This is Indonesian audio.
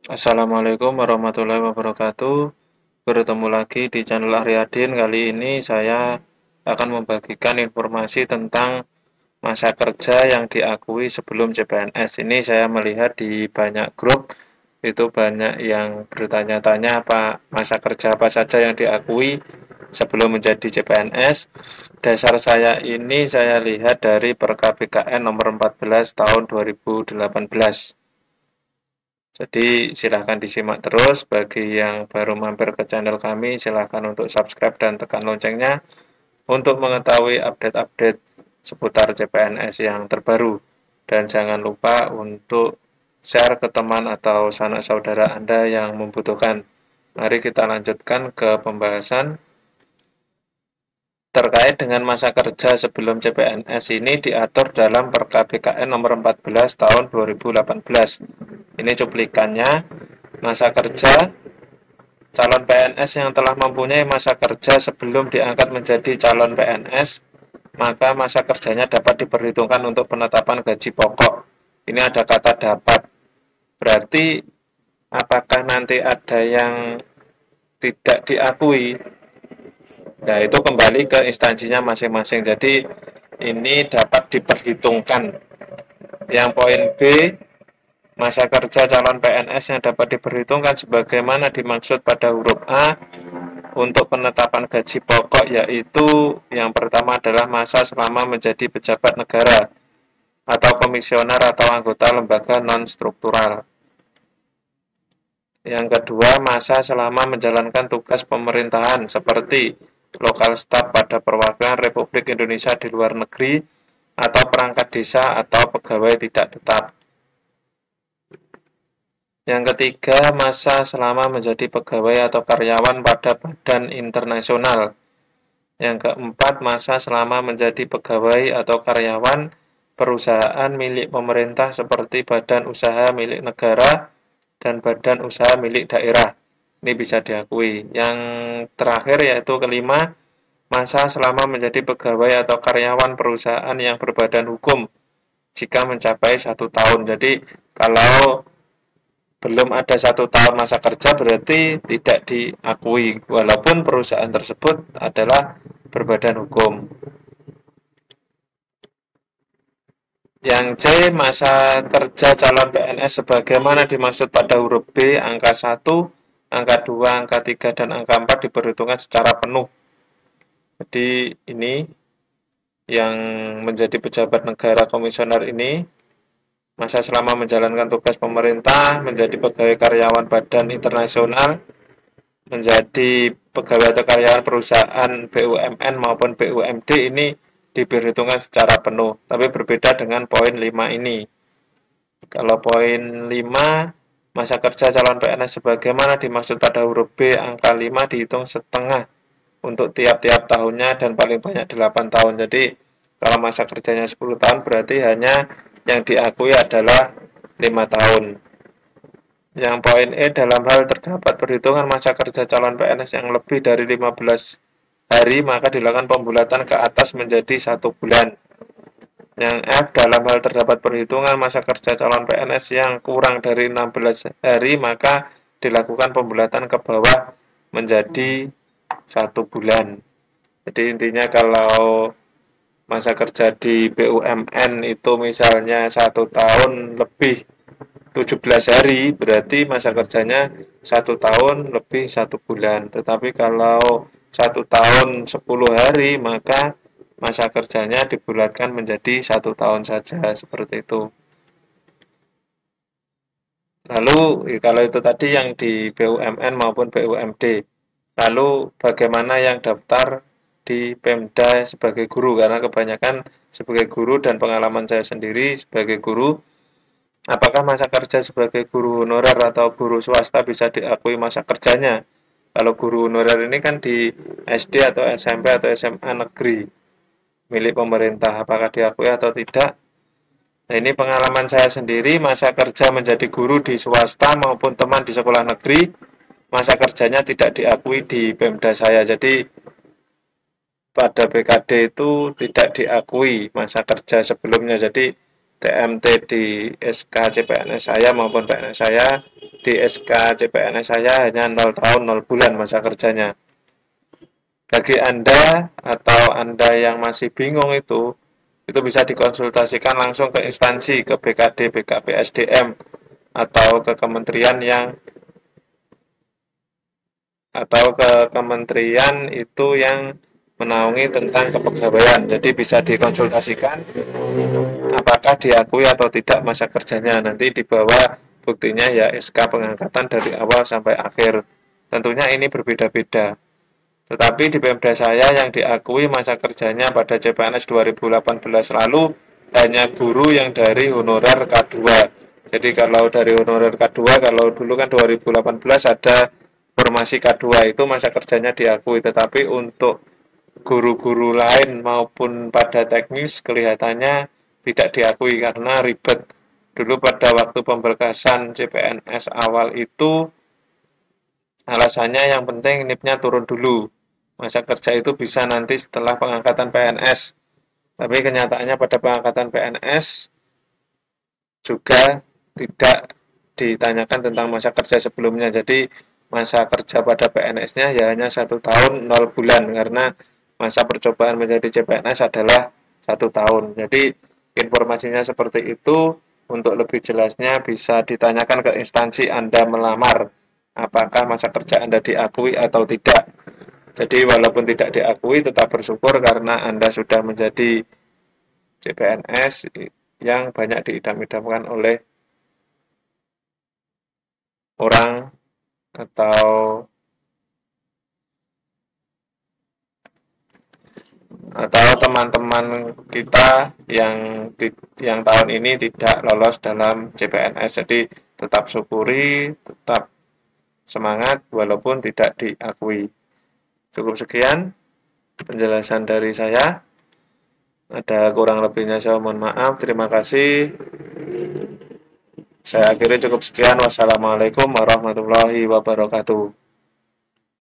Assalamualaikum warahmatullahi wabarakatuh. Bertemu lagi di channel Aryadin. Kali ini saya akan membagikan informasi tentang masa kerja yang diakui sebelum CPNS. Ini saya melihat di banyak grup itu banyak yang bertanya-tanya apa masa kerja apa saja yang diakui sebelum menjadi CPNS. Dasar saya ini saya lihat dari Perkap BKN nomor 14 tahun 2018. Jadi silahkan disimak terus. Bagi yang baru mampir ke channel kami, silahkan untuk subscribe dan tekan loncengnya untuk mengetahui update-update seputar CPNS yang terbaru. Dan jangan lupa untuk share ke teman atau sanak saudara Anda yang membutuhkan. Mari kita lanjutkan ke pembahasan terkait dengan masa kerja sebelum CPNS ini diatur dalam Perkap BKN nomor 14 tahun 2018. Ini cuplikannya. Masa kerja calon PNS yang telah mempunyai masa kerja sebelum diangkat menjadi calon PNS, maka masa kerjanya dapat diperhitungkan untuk penetapan gaji pokok. Ini ada kata dapat. Berarti apakah nanti ada yang tidak diakui? Nah, itu kembali ke instansinya masing-masing. Jadi ini dapat diperhitungkan. Yang poin B, masa kerja calon PNS yang dapat diperhitungkan sebagaimana dimaksud pada huruf A untuk penetapan gaji pokok, yaitu yang pertama adalah masa selama menjadi pejabat negara atau komisioner atau anggota lembaga non-struktural. Yang kedua, masa selama menjalankan tugas pemerintahan seperti lokal staf pada perwakilan Republik Indonesia di luar negeri atau perangkat desa atau pegawai tidak tetap. Yang ketiga, masa selama menjadi pegawai atau karyawan pada badan internasional. Yang keempat, masa selama menjadi pegawai atau karyawan perusahaan milik pemerintah seperti badan usaha milik negara dan badan usaha milik daerah. Ini bisa diakui. Yang terakhir yaitu kelima, masa selama menjadi pegawai atau karyawan perusahaan yang berbadan hukum jika mencapai 1 tahun. Jadi kalau belum ada 1 tahun masa kerja berarti tidak diakui walaupun perusahaan tersebut adalah berbadan hukum. Yang C, masa kerja calon PNS sebagaimana dimaksud pada huruf B, angka 1, angka 2, angka 3, dan angka 4 diperhitungkan secara penuh. Jadi ini yang menjadi pejabat negara komisioner ini masa selama menjalankan tugas pemerintah, menjadi pegawai karyawan badan internasional, menjadi pegawai atau karyawan perusahaan BUMN maupun BUMD ini diperhitungkan secara penuh. Tapi berbeda dengan poin 5 ini. Kalau poin 5, masa kerja calon PNS sebagaimana dimaksud pada huruf B, angka 5 dihitung setengah untuk tiap-tiap tahunnya dan paling banyak 8 tahun. Jadi kalau masa kerjanya 10 tahun berarti hanya yang diakui adalah 5 tahun. Yang poin E, dalam hal terdapat perhitungan masa kerja calon PNS yang lebih dari 15 hari, maka dilakukan pembulatan ke atas menjadi 1 bulan. Yang F, dalam hal terdapat perhitungan masa kerja calon PNS yang kurang dari 16 hari, maka dilakukan pembulatan ke bawah menjadi 1 bulan. Jadi intinya kalau masa kerja di BUMN itu misalnya 1 tahun lebih 17 hari, berarti masa kerjanya 1 tahun lebih 1 bulan. Tetapi kalau 1 tahun 10 hari, maka masa kerjanya dibulatkan menjadi 1 tahun saja, seperti itu. Lalu kalau itu tadi yang di BUMN maupun BUMD. Lalu bagaimana yang daftar di Pemda sebagai guru? Karena kebanyakan sebagai guru dan pengalaman saya sendiri sebagai guru, apakah masa kerja sebagai guru honorer atau guru swasta bisa diakui masa kerjanya? Kalau guru honorer ini kan di SD atau SMP atau SMA negeri milik pemerintah, apakah diakui atau tidak? Nah, ini pengalaman saya sendiri, masa kerja menjadi guru di swasta maupun teman di sekolah negeri, masa kerjanya tidak diakui di Pemda saya. Jadi pada BKD itu tidak diakui masa kerja sebelumnya. Jadi TMT di SK CPNS saya maupun PNS saya di SK CPNS saya hanya 0 tahun 0 bulan masa kerjanya. Bagi Anda atau Anda yang masih bingung itu bisa dikonsultasikan langsung ke instansi, ke BKD, BKP SDM, atau ke kementerian itu yang menaungi tentang kepegawaian. Jadi bisa dikonsultasikan apakah diakui atau tidak masa kerjanya. Nanti di bawah buktinya ya SK pengangkatan dari awal sampai akhir. Tentunya ini berbeda-beda. Tetapi di Pemda saya yang diakui masa kerjanya pada CPNS 2018 lalu hanya guru yang dari honorer K2. Jadi kalau dari honorer K2, kalau dulu kan 2018 ada formasi K2 itu masa kerjanya diakui. Tetapi untuk guru-guru lain maupun pada teknis kelihatannya tidak diakui karena ribet. Dulu pada waktu pemberkasan CPNS awal itu alasannya yang penting NIP-nya turun dulu. Masa kerja itu bisa nanti setelah pengangkatan PNS. Tapi kenyataannya pada pengangkatan PNS juga tidak ditanyakan tentang masa kerja sebelumnya. Jadi masa kerja pada PNS-nya ya hanya 1 tahun 0 bulan karena masa percobaan menjadi CPNS adalah 1 tahun. Jadi informasinya seperti itu. Untuk lebih jelasnya bisa ditanyakan ke instansi Anda melamar apakah masa kerja Anda diakui atau tidak. Jadi walaupun tidak diakui tetap bersyukur karena Anda sudah menjadi CPNS yang banyak diidam-idamkan oleh orang atau teman-teman kita yang tahun ini tidak lolos dalam CPNS. Jadi tetap syukuri, tetap semangat walaupun tidak diakui. Cukup sekian penjelasan dari saya. Ada kurang lebihnya saya mohon maaf. Terima kasih. Saya akhiri cukup sekian. Wassalamualaikum warahmatullahi wabarakatuh.